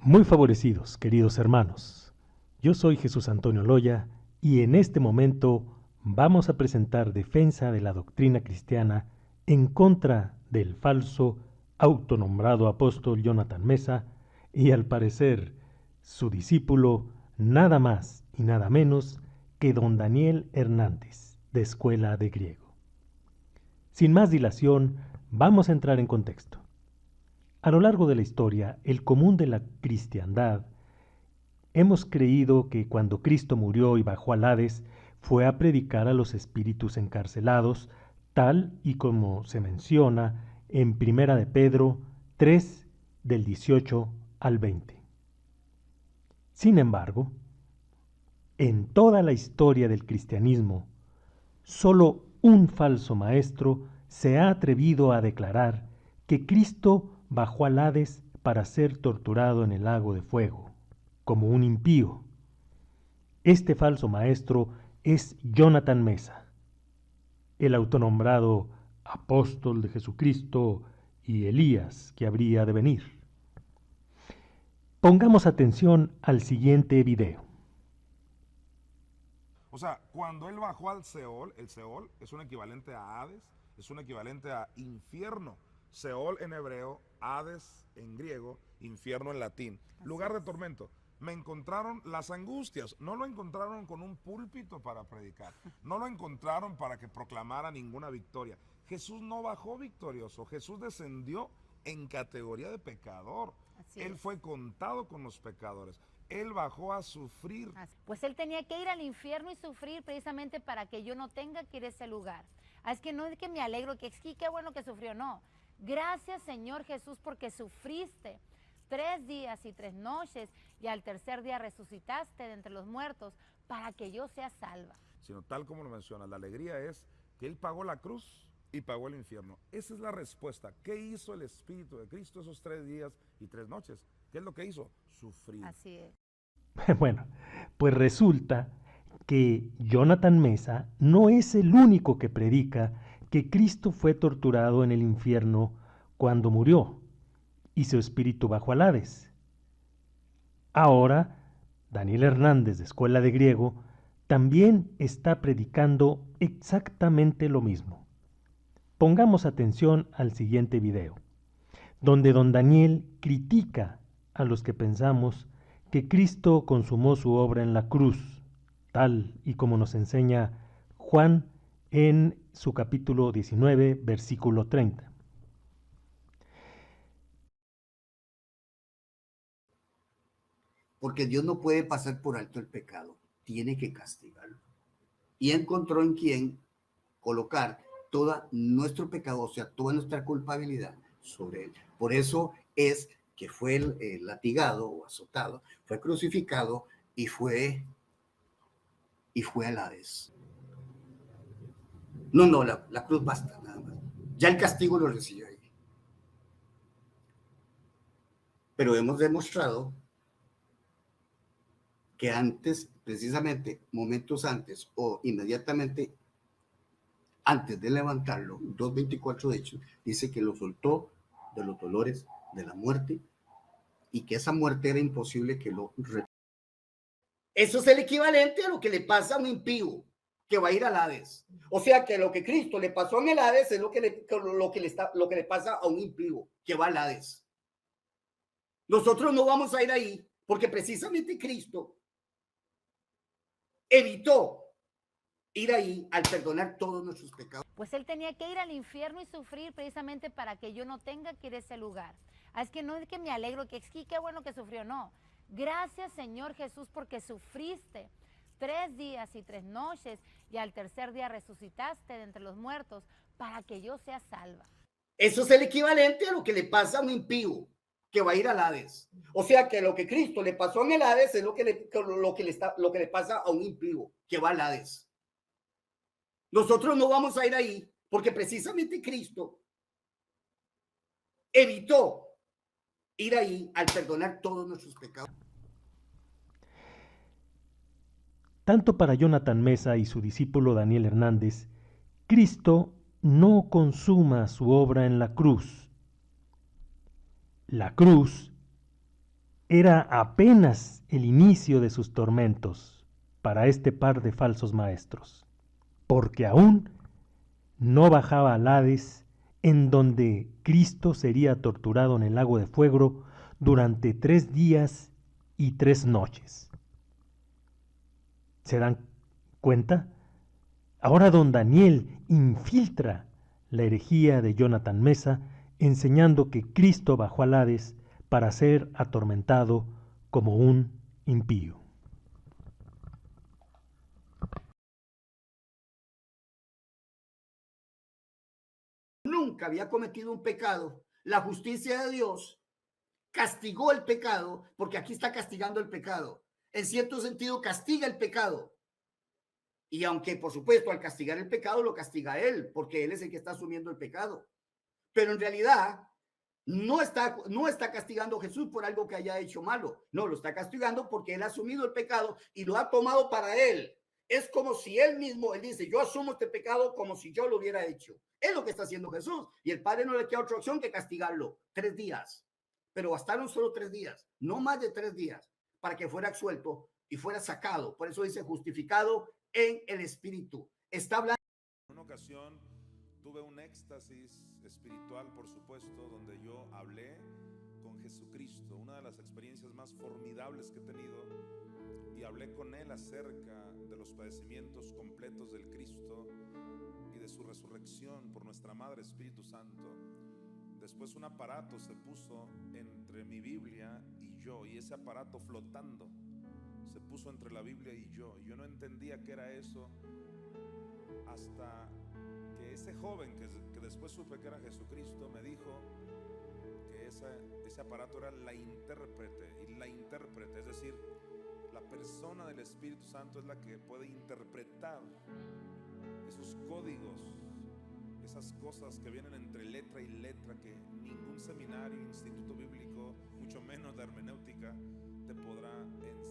Muy favorecidos, queridos hermanos. Yo soy Jesús Antonio Loya y en este momento vamos a presentar defensa de la doctrina cristiana en contra del falso autonombrado apóstol Jonathan Mesa y al parecer su discípulo nada más y nada menos que don Daniel Hernández, de Escuela de Griego. Sin más dilación, vamos a entrar en contexto. A lo largo de la historia, el común de la cristiandad hemos creído que cuando Cristo murió y bajó al Hades, fue a predicar a los espíritus encarcelados, tal y como se menciona en Primera de Pedro 3, del 18 al 20. Sin embargo, en toda la historia del cristianismo, solo un falso maestro se ha atrevido a declarar que Cristo bajó al Hades para ser torturado en el lago de fuego, como un impío. Este falso maestro es Jonathan Mesa, el autonombrado apóstol de Jesucristo y Elías que habría de venir. Pongamos atención al siguiente video. O sea, cuando él bajó al Seol, el Seol es un equivalente a Hades, es un equivalente a infierno. Seol en hebreo, Hades en griego, infierno en latín. Lugar de tormento. Me encontraron las angustias. No lo encontraron con un púlpito para predicar. No lo encontraron para que proclamara ninguna victoria. Jesús no bajó victorioso. Jesús descendió en categoría de pecador. Él fue contado con los pecadores. Él bajó a sufrir. Pues él tenía que ir al infierno y sufrir precisamente para que yo no tenga que ir a ese lugar. Es que no es que me alegro, que qué bueno que sufrió, no. Gracias, Señor Jesús, porque sufriste 3 días y 3 noches y al tercer día resucitaste de entre los muertos para que yo sea salva. Sino tal como lo mencionas, la alegría es que él pagó la cruz y pagó el infierno. Esa es la respuesta. ¿Qué hizo el Espíritu de Cristo esos 3 días y 3 noches? ¿Qué es lo que hizo? Sufrir. Así es. Bueno, pues resulta que Jonathan Mesa no es el único que predica que Cristo fue torturado en el infierno cuando murió y su espíritu bajó al Hades. Ahora, Daniel Hernández, de Escuela de Griego, también está predicando exactamente lo mismo. Pongamos atención al siguiente video, donde don Daniel critica a los que pensamos que Cristo consumó su obra en la cruz, tal y como nos enseña Juan en su capítulo 19, versículo 30. Porque Dios no puede pasar por alto el pecado, tiene que castigarlo. Y encontró en quien colocar todo nuestro pecado, o sea, toda nuestra culpabilidad sobre él. Por eso es que fue latigado o azotado, fue crucificado y fue al Hades. No, la cruz basta, nada más. Ya el castigo lo recibió ahí. Pero hemos demostrado que antes, precisamente, momentos antes o inmediatamente antes de levantarlo, 2:24 de hecho, dice que lo soltó de los dolores de la muerte y que esa muerte era imposible que lo repitiera. Eso es el equivalente a lo que le pasa a un impío que va a ir al Hades. O sea que lo que Cristo le pasó en el Hades es lo que le pasa a un impío que va al Hades. Nosotros no vamos a ir ahí porque precisamente Cristo evitó ir ahí al perdonar todos nuestros pecados. Pues él tenía que ir al infierno y sufrir precisamente para que yo no tenga que ir a ese lugar. Es que no es que me alegro, que qué bueno que sufrió, no. Gracias, Señor Jesús, porque sufriste 3 días y 3 noches y al tercer día resucitaste de entre los muertos para que yo sea salva. Eso es el equivalente a lo que le pasa a un impío que va a ir al Hades. O sea que lo que Cristo le pasó en el Hades es lo que le pasa a un impío que va al Hades. Nosotros no vamos a ir ahí porque precisamente Cristo evitó ir ahí al perdonar todos nuestros pecados. Tanto para Jonathan Mesa y su discípulo Daniel Hernández, Cristo no consuma su obra en la cruz. La cruz era apenas el inicio de sus tormentos para este par de falsos maestros, porque aún no bajaba al Hades, en donde Cristo sería torturado en el lago de fuego durante 3 días y 3 noches. ¿Se dan cuenta? Ahora don Daniel infiltra la herejía de Jonathan Mesa, enseñando que Cristo bajó al Hades para ser atormentado como un impío. Nunca había cometido un pecado. La justicia de Dios castigó el pecado, porque aquí está castigando el pecado. En cierto sentido, castiga el pecado. Y aunque, por supuesto, al castigar el pecado, lo castiga él, porque él es el que está asumiendo el pecado. Pero en realidad, no está castigando a Jesús por algo que haya hecho malo. No, lo está castigando porque él ha asumido el pecado y lo ha tomado para él. Es como si él mismo, él dice, yo asumo este pecado como si yo lo hubiera hecho. Es lo que está haciendo Jesús. Y el Padre no le queda otra opción que castigarlo. 3 días. Pero bastaron solo 3 días, no más de 3 días, para que fuera absuelto y fuera sacado. Por eso dice justificado en el Espíritu. Está hablando. En una ocasión tuve un éxtasis espiritual, por supuesto, donde yo hablé con Jesucristo, una de las experiencias más formidables que he tenido, y hablé con Él acerca de los padecimientos completos del Cristo y de su resurrección por nuestra Madre Espíritu Santo. Después un aparato se puso entre mi Biblia y yo, y ese aparato flotando se puso entre la Biblia y yo no entendía qué era eso, hasta que ese joven que después supe que era Jesucristo me dijo que ese aparato era la intérprete, y la intérprete, es decir, la persona del Espíritu Santo es la que puede interpretar esos códigos, esas cosas que vienen entre letra y letra, que ningún seminario, instituto bíblico, mucho menos la hermenéutica, te podrá enseñar.